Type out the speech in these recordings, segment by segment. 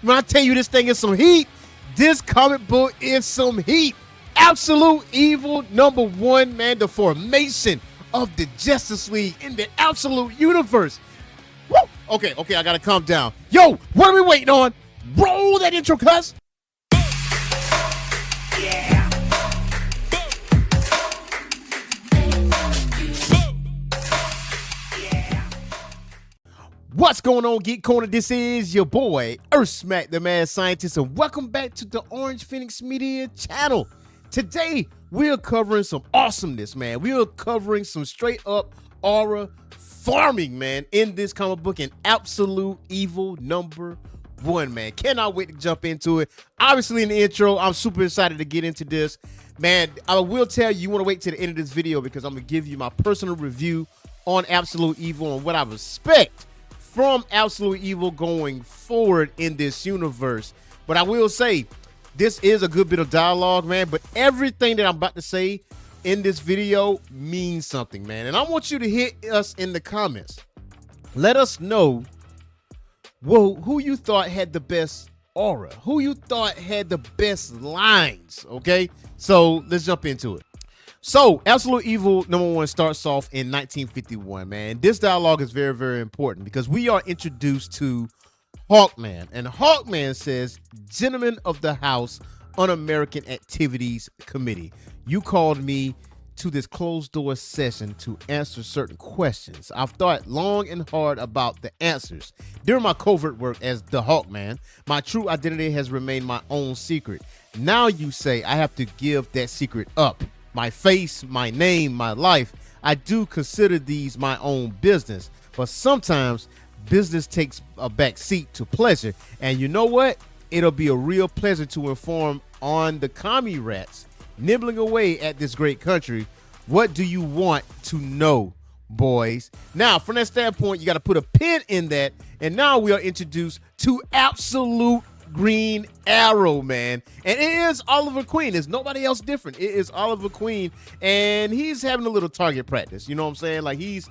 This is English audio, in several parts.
When I tell you this thing is some heat, this comic book is some heat. Absolute Evil #1, man, the formation of the Justice League in the Absolute Universe. Woo! Okay, I gotta calm down. Yo, what are we waiting on? Roll that intro, cuz. Yeah. What's going on, Geek Corner? This is your boy, Earthsmack, the Mad Scientist, and welcome back to the Orange Phoenix Media channel. Today, we're covering some awesomeness, man. We are covering some straight up aura farming, man, in this comic book, and Absolute Evil #1, man. Cannot wait to jump into it. Obviously, in the intro, I'm super excited to get into this. Man, I will tell you, you want to wait to the end of this video because I'm going to give you my personal review on Absolute Evil and what I expect from Absolute Evil going forward in this universe. But I will say, this is a good bit of dialogue, man, but everything that I'm about to say in this video means something, man. And I want you to hit us in the comments. Let us know, well, who you thought had the best aura, who you thought had the best lines, okay? So let's jump into it. So, Absolute Evil #1 starts off in 1951, man. This dialogue is very, very important because we are introduced to Hawkman. And Hawkman says, "Gentlemen of the House Un-American Activities Committee, you called me to this closed-door session to answer certain questions. I've thought long and hard about the answers. During my covert work as the Hawkman, my true identity has remained my own secret. Now you say I have to give that secret up. My face, my name, my life, I do consider these my own business, but sometimes business takes a back seat to pleasure. And you know what? It'll be a real pleasure to inform on the commie rats nibbling away at this great country. What do you want to know, boys?" Now, from that standpoint, you got to put a pin in that. And now we are introduced to Absolute Green Arrow, man, and it is Oliver Queen. There's nobody else different. It is Oliver Queen, and he's having a little target practice. You know what I'm saying? Like, he's,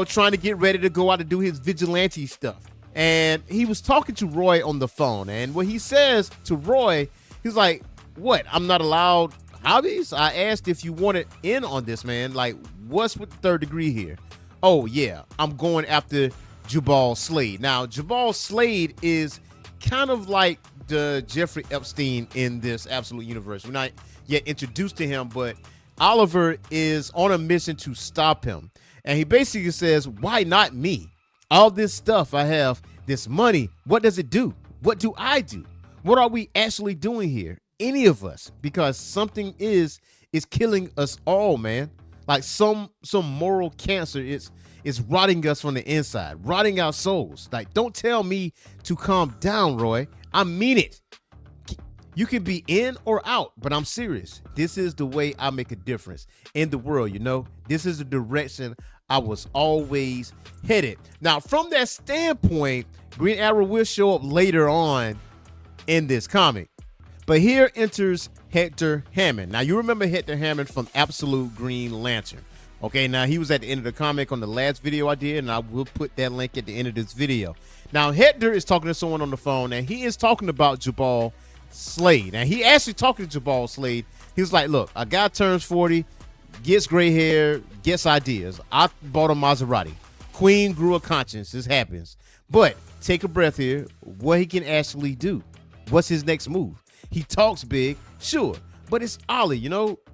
trying to get ready to go out and do his vigilante stuff. And he was talking to Roy on the phone, and what he says to Roy, he's like, "What? I'm not allowed hobbies? I asked if you wanted in on this, man. Like, what's with the third degree here?" "Oh yeah, I'm going after Jubal Slade." Now, Jubal Slade is kind of like the Jeffrey Epstein in this Absolute Universe. We're not yet introduced to him, but Oliver is on a mission to stop him. And he basically says, "Why not me? All this stuff I have, this money, what does it do? What do I do? What are we actually doing here? Any of us? Because something is killing us all, man. Like some moral cancer is rotting us from the inside, rotting our souls. Like, don't tell me to calm down, Roy. I mean it. You can be in or out, but I'm serious. This is the way I make a difference in the world, This is the direction I was always headed." Now, from that standpoint, Green Arrow will show up later on in this comic. But here enters Hector Hammond. Now, you remember Hector Hammond from Absolute Green Lantern. Okay, now he was at the end of the comic on the last video I did, and I will put that link at the end of this video. Now, Hector is talking to someone on the phone, and he is talking about Jubal Slade. And he actually talking to Jubal Slade. He was like, "Look, a guy turns 40, gets gray hair, gets ideas. I bought a Maserati. Queen grew a conscience. This happens. But take a breath here. What he can actually do. What's his next move? He talks big, sure, but it's Ollie,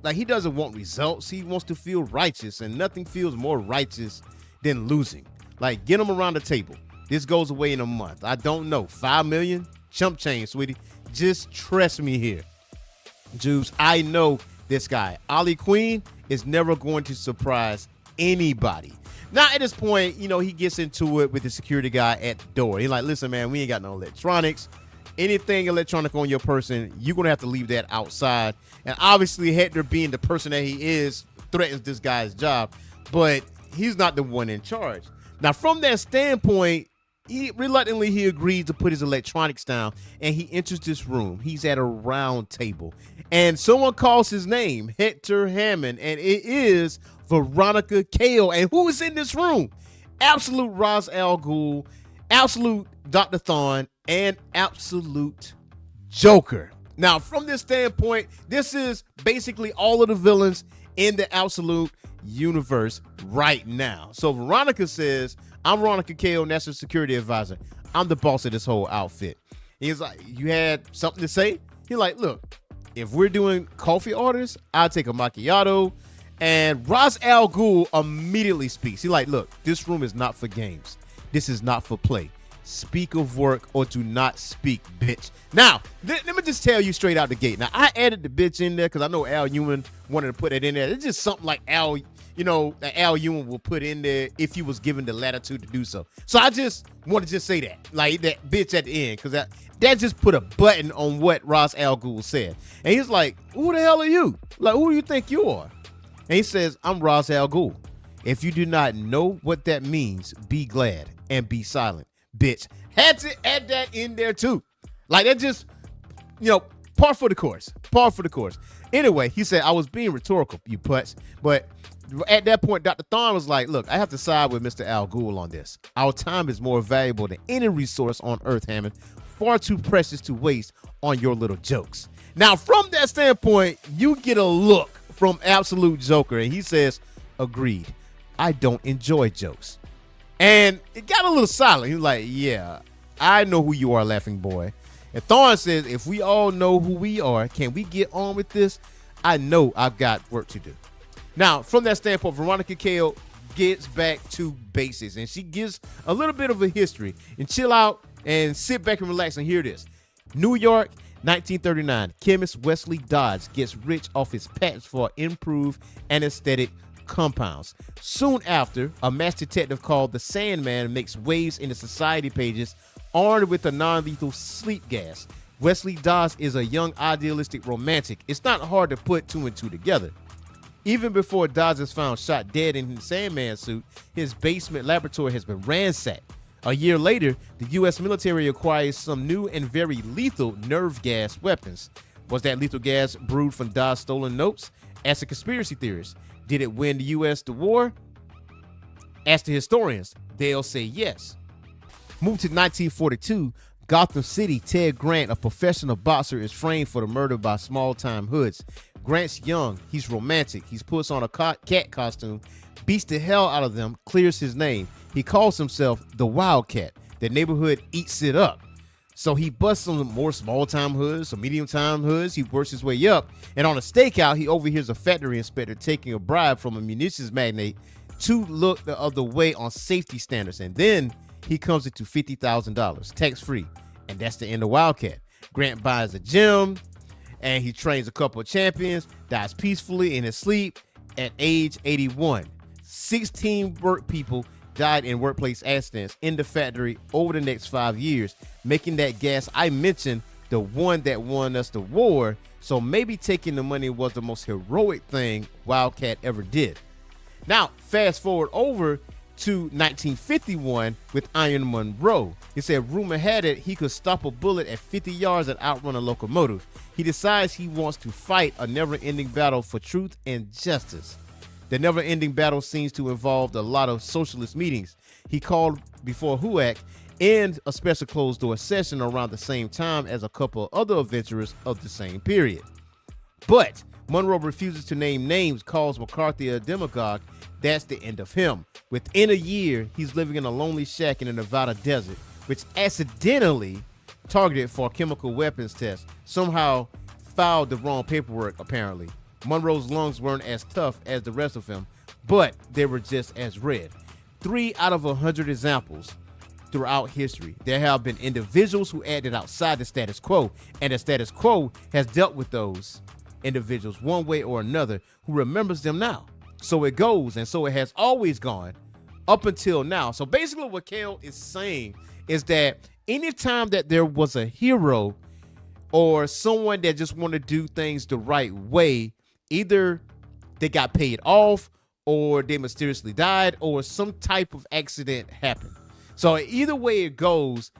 Like, he doesn't want results. He wants to feel righteous, and nothing feels more righteous than losing. Like, get him around the table. This goes away in a month. I don't know. 5 million? Chump change, sweetie. Just trust me here. Jubes, I know this guy. Ollie Queen is never going to surprise anybody." Now, at this point, he gets into it with the security guy at the door. He's like, "Listen, man, we ain't got no electronics. Anything electronic on your person, you're going to have to leave that outside." And obviously, Hector, being the person that he is, threatens this guy's job, but he's not the one in charge. Now, from that standpoint, he agrees to put his electronics down, and he enters this room. He's at a round table, and someone calls his name, Hector Hammond, and it is Veronica Cale. And who is in this room? Absolute Ra's al Ghul, Absolute Dr. Thawne, and Absolute Joker. Now, from this standpoint, this is basically all of the villains in the Absolute universe right now. So Veronica says, I'm Veronica Cale, National Security Advisor. I'm the boss of this whole outfit. He's like, you had something to say? He's like, look, if we're doing coffee orders, I'll take a macchiato. And Ra's al Ghul immediately speaks. He's like, look, this room is not for games. This is not for play. Speak of work or do not speak, bitch. Now, let me just tell you straight out the gate. Now, I added the bitch in there because I know Al Ewing wanted to put it in there. It's just something like Al Ewing will put in there if he was given the latitude to do so. So I just want to just say that, like that bitch at the end, because that just put a button on what Ra's al Ghul said. And he's like, who the hell are you? Like, who do you think you are? And he says, I'm Ra's al Ghul. If you do not know what that means, be glad and be silent, bitch. Had to add that in there too. Like that just, par for the course. Par for the course. Anyway, he said, I was being rhetorical, you putz. But at that point, Dr. Thawne was like, look, I have to side with Mr. Al Ghul on this. Our time is more valuable than any resource on Earth, Hammond. Far too precious to waste on your little jokes. Now, from that standpoint, you get a look from Absolute Joker, and he says, agreed. I don't enjoy jokes. And it got a little silent. He was like, yeah, I know who you are, laughing boy. And Thawne says, if we all know who we are, can we get on with this? I know I've got work to do. Now, from that standpoint, Veronica Cale gets back to basics, and she gives a little bit of a history. And chill out and sit back and relax and hear this. New York, 1939, chemist Wesley Dodds gets rich off his patents for improved anesthetic compounds. Soon after, a masked detective called the Sandman makes waves in the society pages armed with a non-lethal sleep gas. Wesley Dodds is a young idealistic romantic. It's not hard to put two and two together. Even before Dodds is found shot dead in his Sandman suit, his basement laboratory has been ransacked. A year later, the U.S. military acquires some new and very lethal nerve gas weapons. Was that lethal gas brewed from Dodds' stolen notes? Ask the conspiracy theorists. Did it win the U.S. the war? Ask the historians. They'll say yes. Moved to 1942, Gotham City, Ted Grant, a professional boxer, is framed for the murder by small-time hoods. Grant's young. He's romantic. He puts on a cat costume, beats the hell out of them, clears his name. He calls himself the Wildcat. The neighborhood eats it up. So he busts some more small-time hoods, some medium-time hoods. He works his way up. And on a stakeout, he overhears a factory inspector taking a bribe from a munitions magnate to look the other way on safety standards. And then he comes into $50,000, tax-free. And that's the end of Wildcat. Grant buys a gym, and he trains a couple of champions, dies peacefully in his sleep at age 81. 16 work people died in workplace accidents in the factory over the next 5 years, making that gas I mentioned the one that won us the war. So maybe taking the money was the most heroic thing Wildcat ever did. Now, fast forward over to 1951 with Iron Monroe. He said rumor had it he could stop a bullet at 50 yards and outrun a locomotive. He decides he wants to fight a never-ending battle for truth and justice. The never-ending battle seems to involve a lot of socialist meetings. He called before HUAC and a special closed-door session around the same time as a couple of other adventurers of the same period. But Monroe refuses to name names, calls McCarthy a demagogue. That's the end of him. Within a year, he's living in a lonely shack in the Nevada desert, which accidentally targeted for a chemical weapons test. Somehow filed the wrong paperwork, apparently. Monroe's lungs weren't as tough as the rest of him, but they were just as red. 3 out of 100 examples throughout history. There have been individuals who acted outside the status quo, and the status quo has dealt with those individuals one way or another who remembers them now. So it goes, and so it has always gone up until now. So basically what Cale is saying is that anytime that there was a hero or someone that just wanted to do things the right way, either they got paid off or they mysteriously died or some type of accident happened. So either way it goes,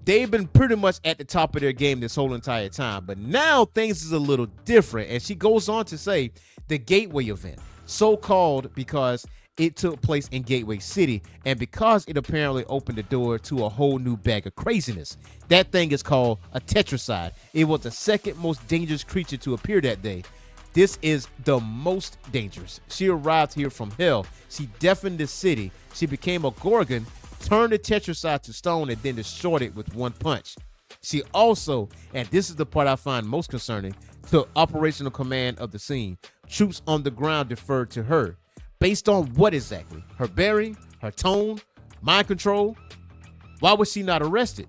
they've been pretty much at the top of their game this whole entire time. But now things is a little different. And she goes on to say the Gateway event, so called because It took place in Gateway City, and because it apparently opened the door to a whole new bag of craziness. That thing is called a tetracide. It was the second most dangerous creature to appear that day. This is the most dangerous. She arrived here from hell. She deafened the city. She became a Gorgon, turned the tetracide to stone, and then destroyed it with one punch. She also, and this is the part I find most concerning, took operational command of the scene. Troops on the ground deferred to her. Based on what exactly? Her bearing, her tone, mind control? Why was she not arrested?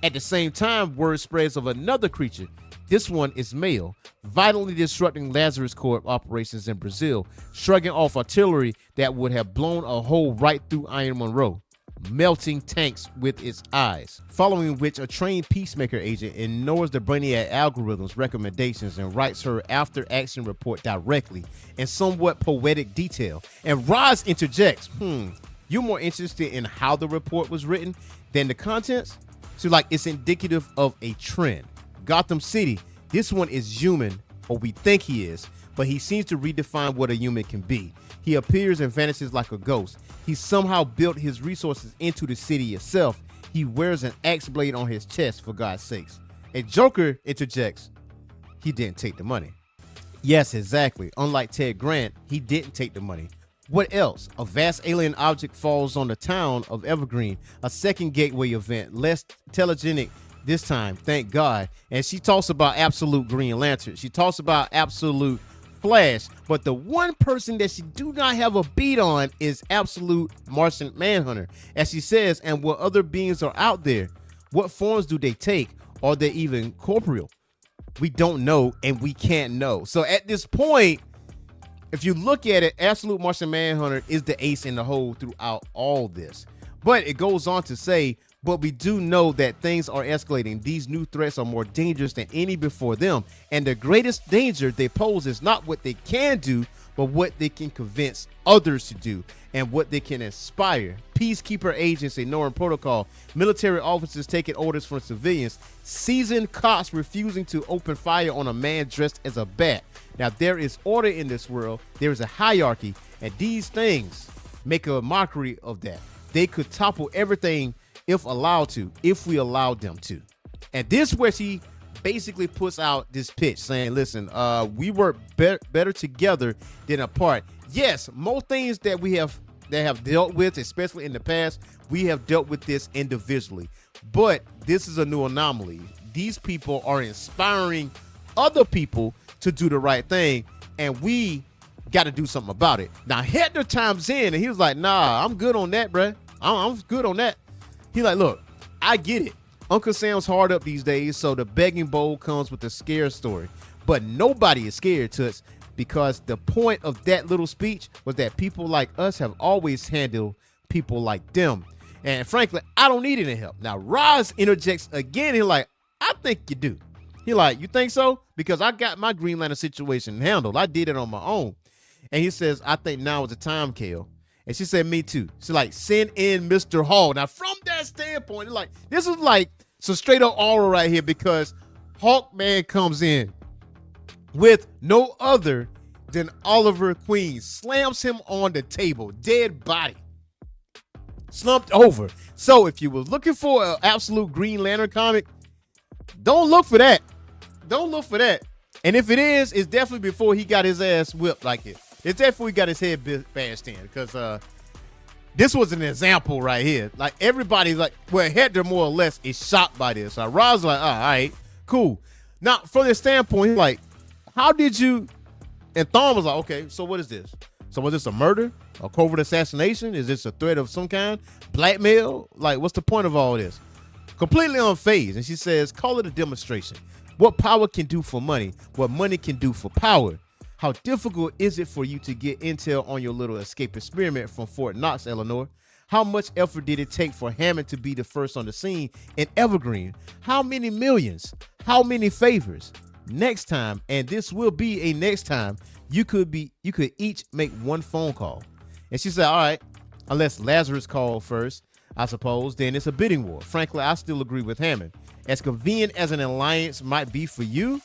At the same time, word spreads of another creature. This one is male, violently disrupting Lazarus Corp operations in Brazil, shrugging off artillery that would have blown a hole right through Iron Monroe, melting tanks with its eyes. Following which, a trained peacemaker agent ignores the Brainiac algorithm's recommendations and writes her after-action report directly in somewhat poetic detail. And Roz interjects, you're more interested in how the report was written than the contents? So like, it's indicative of a trend. Gotham City, this one is human, or we think he is, but he seems to redefine what a human can be. He appears and vanishes like a ghost. He somehow built his resources into the city itself. He wears an axe blade on his chest, for God's sakes. And Joker interjects, he didn't take the money. Yes, exactly. Unlike Ted Grant, he didn't take the money. What else? A vast alien object falls on the town of Evergreen, a second gateway event, less telegenic this time, thank God. And she talks about absolute Green Lantern. She talks about absolute Flash, but the one person that she do not have a beat on is absolute Martian Manhunter. As she says, and what other beings are out there? What forms do they take? Are they even corporeal? We don't know, and we can't know. So at this point, if you look at it, absolute Martian Manhunter is the ace in the hole throughout all this. But it goes on to say, but we do know that things are escalating. These new threats are more dangerous than any before them. And the greatest danger they pose is not what they can do, but what they can convince others to do and what they can inspire. Peacekeeper agents ignoring protocol, military officers taking orders from civilians, seasoned cops refusing to open fire on a man dressed as a bat. Now, there is order in this world. There is a hierarchy, and these things make a mockery of that. They could topple everything if allowed to, if we allowed them to. And this is where she basically puts out this pitch saying, listen, we work better together than apart. Yes, most things that we have dealt with, especially in the past, we have dealt with this individually. But this is a new anomaly. These people are inspiring other people to do the right thing, and we got to do something about it. Now, Hector chimes in, and he was like, nah, I'm good on that, bruh. I'm good on that. He like, look, I get it. Uncle Sam's hard up these days, so the begging bowl comes with a scare story. But nobody is scared, Toots, because the point of that little speech was that people like us have always handled people like them. And frankly, I don't need any help. Now, Roz interjects again. He's like, I think you do. He like, you think so? Because I got my Green Lantern situation handled. I did it on my own. And he says, I think now is the time, Kale. And she said, me too. She's like, send in Mr. Hall. Now, from that standpoint, like, this is like some straight up aura right here, because Hawkman comes in with no other than Oliver Queen, slams him on the table, dead body, slumped over. So if you were looking for an absolute Green Lantern comic, don't look for that. Don't look for that. And if it is, it's definitely before he got his ass whipped like it. It's definitely got his head bashed in, because this was an example right here. Like, everybody's like, well, Hector more or less is shocked by this. So Rob's like, oh, all right, cool. Now, from this standpoint, like, how did you? And Thawne was like, okay, so what is this? So was this a murder, a covert assassination? Is this a threat of some kind? Blackmail? Like, what's the point of all this? Completely unfazed. And she says, call it a demonstration. What power can do for money, what money can do for power. How difficult is it for you to get intel on your little escape experiment from Fort Knox, Eleanor? How much effort did it take for Hammond to be the first on the scene in Evergreen? How many millions? How many favors? Next time, and this will be a next time, you could each make one phone call. And she said, all right, unless Lazarus called first, I suppose, then it's a bidding war. Frankly, I still agree with Hammond. As convenient as an alliance might be for you,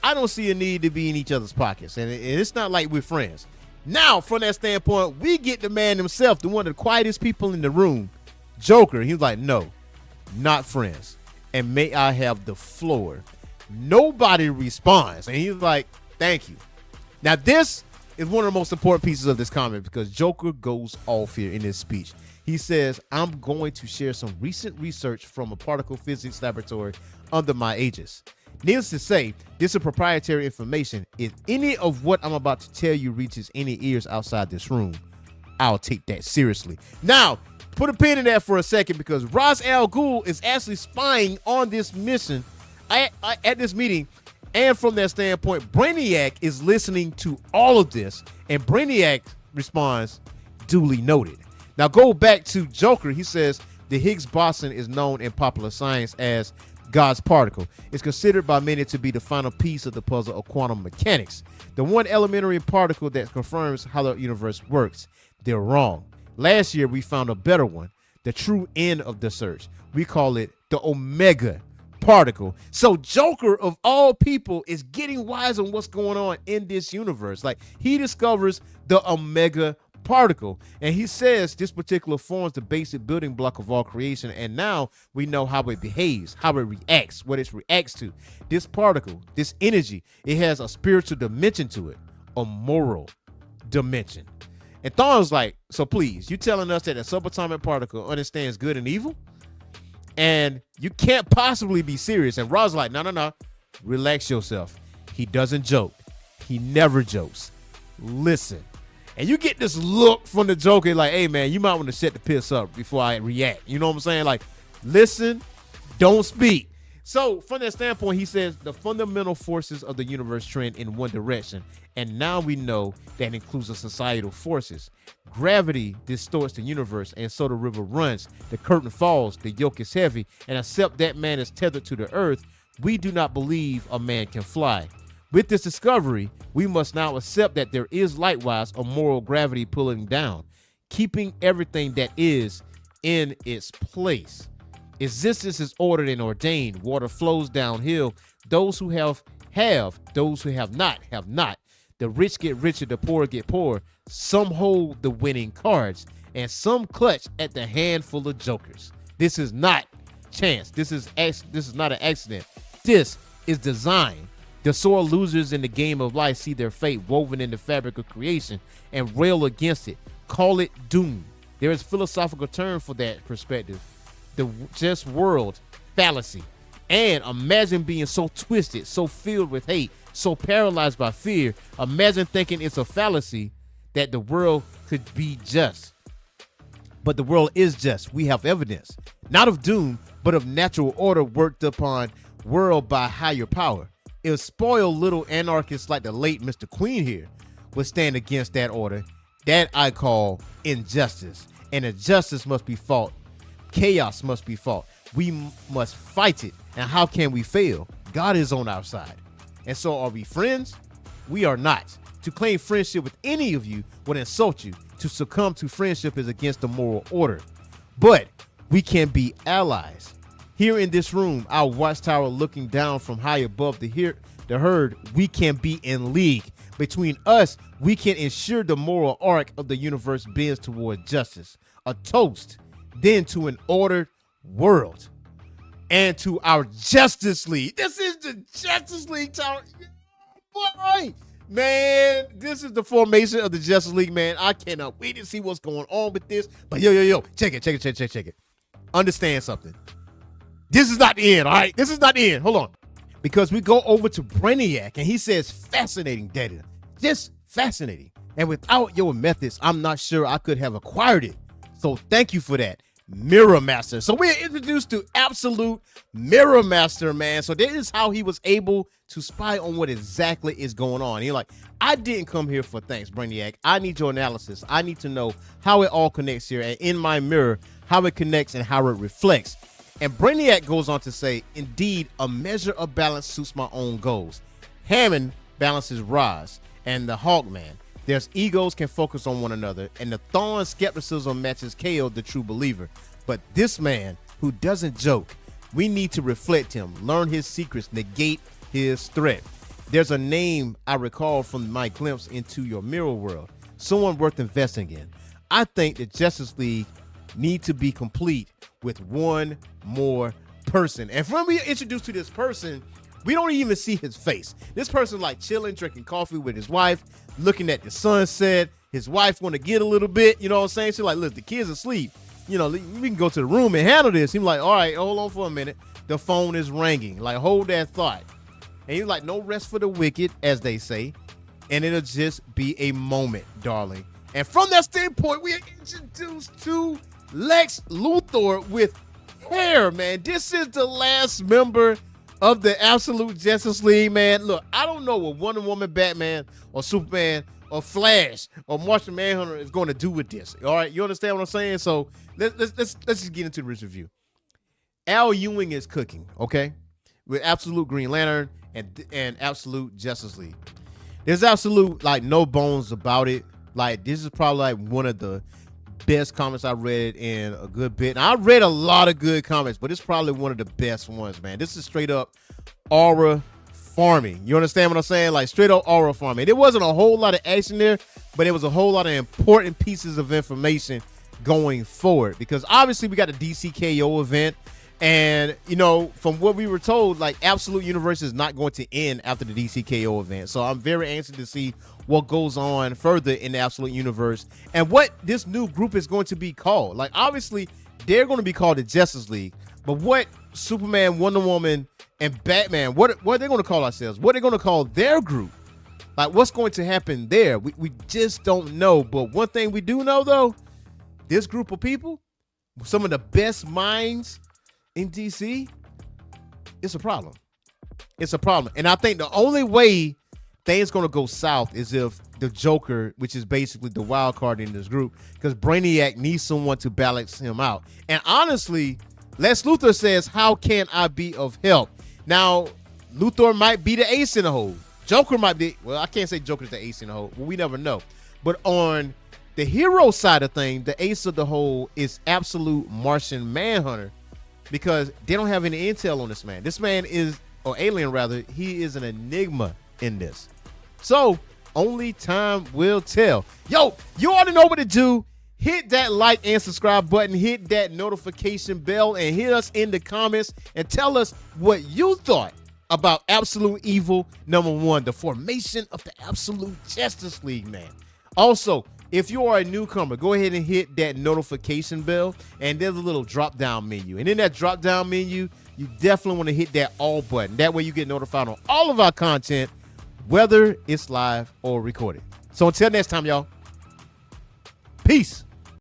I don't see a need to be in each other's pockets. And it's not like we're friends. Now, from that standpoint, we get the man himself, the one of the quietest people in the room, Joker. He was like, no, not friends. And may I have the floor? Nobody responds. And he's like, thank you. Now, this is one of the most important pieces of this comment because Joker goes off here in his speech. He says, I'm going to share some recent research from a particle physics laboratory under my aegis. Needless to say, this is proprietary information. If any of what I'm about to tell you reaches any ears outside this room, I'll take that seriously. Now, put a pin in that for a second because Ra's al Ghul is actually spying on this mission at this meeting. And from that standpoint, Brainiac is listening to all of this. And Brainiac responds, duly noted. Now, go back to Joker. He says the Higgs boson is known in popular science as God's particle. It's considered by many to be the final piece of the puzzle of quantum mechanics, the one elementary particle that confirms how the universe works. They're wrong. Last year, we found a better one, the true end of the search. We call it the Omega particle. So Joker, of all people, is getting wise on what's going on in this universe. Like, he discovers the Omega particle, and he says this particular forms the basic building block of all creation, and now we know how it behaves, how it reacts, what it reacts to. This particle, this energy, it has a spiritual dimension to it, a moral dimension. And Thawne's like, so please, you telling us that a subatomic particle understands good and evil? And you can't possibly be serious. And Ra's like, no, relax yourself. He doesn't joke. He never jokes. Listen. And you get this look from the Joker like, hey, man, you might want to set the piss up before I react. You know what I'm saying? Like, listen, don't speak. So from that standpoint, he says the fundamental forces of the universe trend in one direction. And now we know that includes the societal forces. Gravity distorts the universe, and so the river runs. The curtain falls, the yoke is heavy, and except that man is tethered to the earth, we do not believe a man can fly. With this discovery, we must now accept that there is likewise a moral gravity pulling down, keeping everything that is in its place. Existence is ordered and ordained. Water flows downhill. Those who have, those who have not. The rich get richer, the poor get poorer. Some hold the winning cards, and some clutch at the handful of jokers. This is not chance. This is not an accident. This is design. The sore losers in the game of life see their fate woven in the fabric of creation and rail against it. Call it doom. There is a philosophical term for that perspective. The just world fallacy. And imagine being so twisted, so filled with hate, so paralyzed by fear. Imagine thinking it's a fallacy that the world could be just. But the world is just. We have evidence, not of doom, but of natural order worked upon world by higher power. If spoiled little anarchists like the late Mr. Queen here would stand against that order, that I call injustice. And injustice must be fought. Chaos must be fought. We must fight it. And how can we fail? God is on our side. And so are we friends? We are not. To claim friendship with any of you would insult you. To succumb to friendship is against the moral order. But we can be allies. Here in this room, our watchtower looking down from high above the herd, we can be in league. Between us, we can ensure the moral arc of the universe bends toward justice. A toast, then to an ordered world. And to our Justice League. This is the Justice League tower. Boy, man, this is the formation of the Justice League, man. I cannot wait to see what's going on with this. But yo, check it. Understand something. This is not the end, all right? This is not the end. Hold on. Because we go over to Brainiac, and he says fascinating data. Just fascinating. And without your methods, I'm not sure I could have acquired it. So thank you for that, Mirror Master. So we're introduced to absolute Mirror Master, man. So this is how he was able to spy on what exactly is going on. He's like, I didn't come here for thanks, Brainiac. I need your analysis. I need to know how it all connects here, and in my mirror, how it connects and how it reflects. And Brainiac goes on to say, indeed, a measure of balance suits my own goals. Hammond balances Ra's and the Hawkman. Their egos can focus on one another, and the Thawne skepticism matches KO, the true believer. But this man, who doesn't joke, we need to reflect him, learn his secrets, negate his threat. There's a name I recall from my glimpse into your mirror world. someone worth investing in. I think the Justice League need to be complete with one more person. And when we introduced to this person, we don't even see his face. This person like chilling, drinking coffee with his wife, looking at the sunset. His wife want to get a little bit, you know what I'm saying? She's like, look, the kid's asleep. You know, we can go to the room and handle this. He's like, all right, hold on for a minute. The phone is ringing. Like, hold that thought. And he's like, no rest for the wicked, as they say. And it'll just be a moment, darling. And from that standpoint, we are introduced to Lex Luthor with hair, man. This is the last member of the Absolute Justice League, man. Look, I don't know what Wonder Woman, Batman, or Superman, or Flash, or Martian Manhunter is going to do with this. All right, you understand what I'm saying? So let's just get into this review. Al Ewing is cooking, okay, with Absolute Green Lantern and Absolute Justice League. There's absolute like no bones about it. Like, this is probably like one of the best comics I read in a good bit. And I read a lot of good comics, but it's probably one of the best ones, man. This is straight up aura farming. You understand what I'm saying? Like, straight up aura farming. There wasn't a whole lot of action there, but it was a whole lot of important pieces of information going forward, because obviously we got a DCKO event. And, you know, from what we were told, like, Absolute Universe is not going to end after the DCKO event. So I'm very anxious to see what goes on further in the Absolute Universe and what this new group is going to be called. Like, obviously, they're going to be called the Justice League. But what Superman, Wonder Woman, and Batman, what are they going to call ourselves? What are they going to call their group? Like, what's going to happen there? We just don't know. But one thing we do know, though, this group of people, some of the best minds in DC, it's a problem. It's a problem. And I think the only way things going to go south is if the Joker, which is basically the wild card in this group, because Brainiac needs someone to balance him out. And honestly, Lex Luthor says, how can I be of help? Now, Luthor might be the ace in the hole. Joker might be, well, I can't say Joker's the ace in the hole. Well, we never know. But on the hero side of things, the ace of the hole is Absolute Martian Manhunter, because they don't have any intel on this man. This man is, or alien rather, he is an enigma in this. So only time will tell. Yo, you ought to know what to do. Hit that like and subscribe button. Hit that notification bell and hit us in the comments and tell us what you thought about Absolute Evil #1, the formation of the Absolute Justice League, man. Also, if you are a newcomer, go ahead and hit that notification bell, and there's a little drop-down menu. And in that drop-down menu, you definitely want to hit that all button. That way you get notified on all of our content, whether it's live or recorded. So until next time, y'all, peace.